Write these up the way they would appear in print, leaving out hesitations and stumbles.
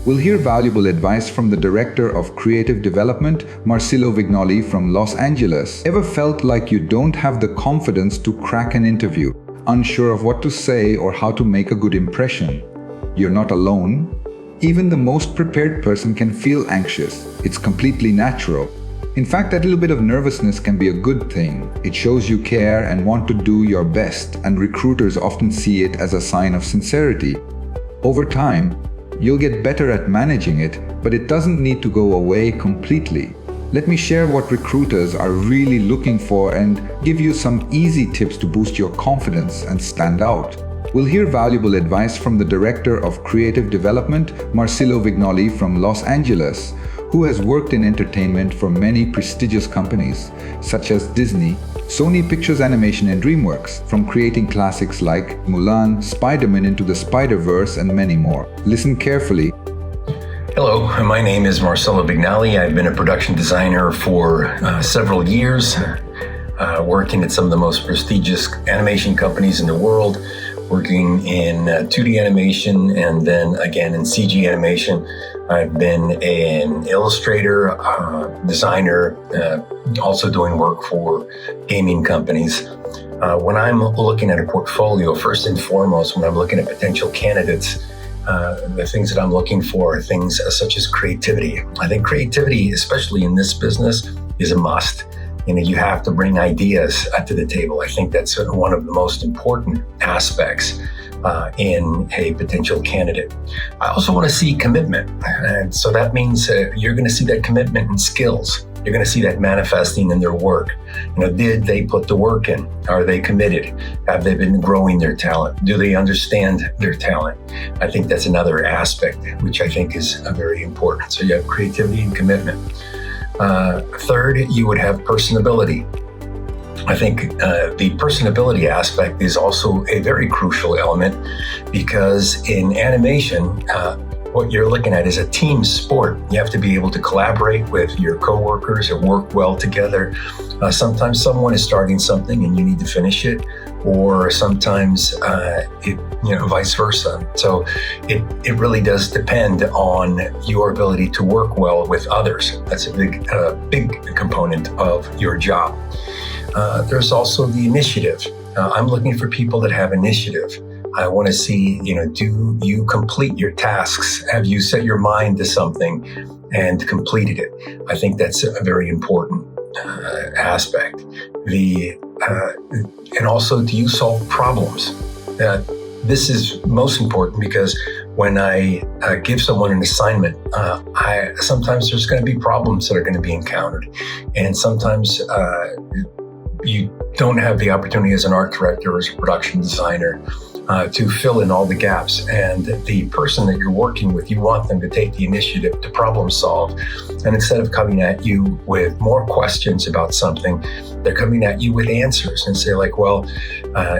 We'll hear valuable advice from the Director of Creative Development, Marcelo Vignali from Los Angeles. Ever felt like you don't have the confidence to crack an interview, unsure of what to say or how to make a good impression? You're not alone. Even the most prepared person can feel anxious. It's completely natural. In fact, that little bit of nervousness can be a good thing. It shows you care and want to do your best, and recruiters often see it as a sign of sincerity. Over time, you'll get better at managing it, but it doesn't need to go away completely. Let me share what recruiters are really looking for and give you some easy tips to boost your confidence and stand out. We'll hear valuable advice from the Director of Creative Development, Marcelo Vignali from Los Angeles, who has worked in entertainment for many prestigious companies, such as Disney, Sony Pictures Animation and DreamWorks, from creating classics like Mulan, Spider-Man into the Spider-Verse, and many more. Listen carefully. Hello, my name is Marcelo Vignali. I've been a production designer for several years, working at some of the most prestigious animation companies in the world, working in 2D animation and then again in CG animation. I've been an illustrator, designer, also doing work for gaming companies. When I'm looking at a portfolio, first and foremost, when I'm looking at potential candidates, the things that I'm looking for are things such as creativity. I think creativity, especially in this business, is a must. You have to bring ideas to the table. I think that's one of the most important aspects in a potential candidate. I also want to see commitment. And so that means you're going to see that commitment in skills. You're going to see that manifesting in their work. Did they put the work in? Are they committed? Have they been growing their talent? Do they understand their talent? I think that's another aspect which I think is very important. So you have creativity and commitment. Third, you would have personability. I think the personability aspect is also a very crucial element because in animation, what you're looking at is a team sport. You have to be able to collaborate with your coworkers and work well together. Sometimes someone is starting something and you need to finish it, or sometimes vice versa. So it really does depend on your ability to work well with others. That's a big component of your job. There's also the initiative. I'm looking for people that have initiative. I want to see, do you complete your tasks? Have you set your mind to something and completed it? I think that's a very important aspect. And also, do you solve problems? This is most important because when I give someone an assignment, sometimes there's going to be problems that are going to be encountered. And sometimes you don't have the opportunity as an art director or as a production designer to fill in all the gaps. And the person that you're working with, you want them to take the initiative to problem solve. And instead of coming at you with more questions about something, they're coming at you with answers and say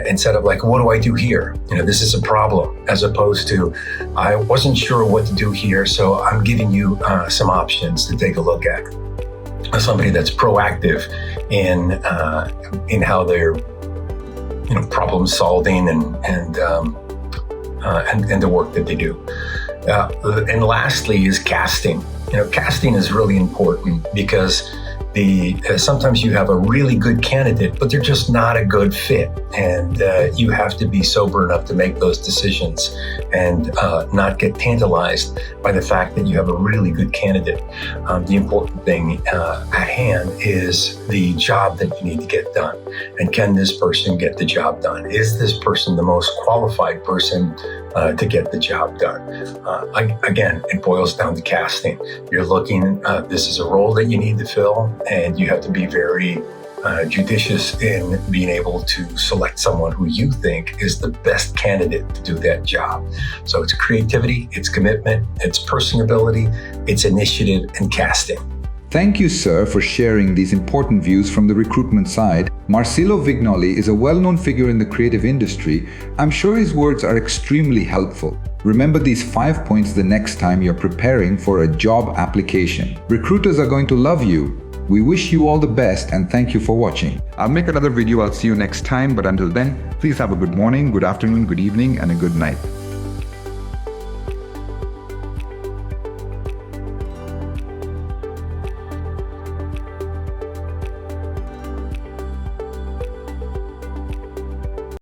instead of what do I do here? This is a problem, as opposed to, I wasn't sure what to do here, so I'm giving you some options to take a look at. Somebody that's proactive in how they're problem solving and the work that they do. And lastly is casting. Casting is really important because sometimes you have a really good candidate, but they're just not a good fit. And you have to be sober enough to make those decisions and not get tantalized by the fact that you have a really good candidate. The important thing at hand is the job that you need to get done. And can this person get the job done? Is this person the most qualified person to get the job done? Again, it boils down to casting. You're looking, this is a role that you need to fill, and you have to be very judicious in being able to select someone who you think is the best candidate to do that job. So it's creativity, it's commitment, it's personability, it's initiative, and casting. Thank you, sir, for sharing these important views from the recruitment side. Marcelo Vignali is a well-known figure in the creative industry. I'm sure his words are extremely helpful. Remember these 5 points the next time you're preparing for a job application. Recruiters are going to love you. We wish you all the best and thank you for watching. I'll make another video. I'll see you next time. But until then, please have a good morning, good afternoon, good evening, and a good night.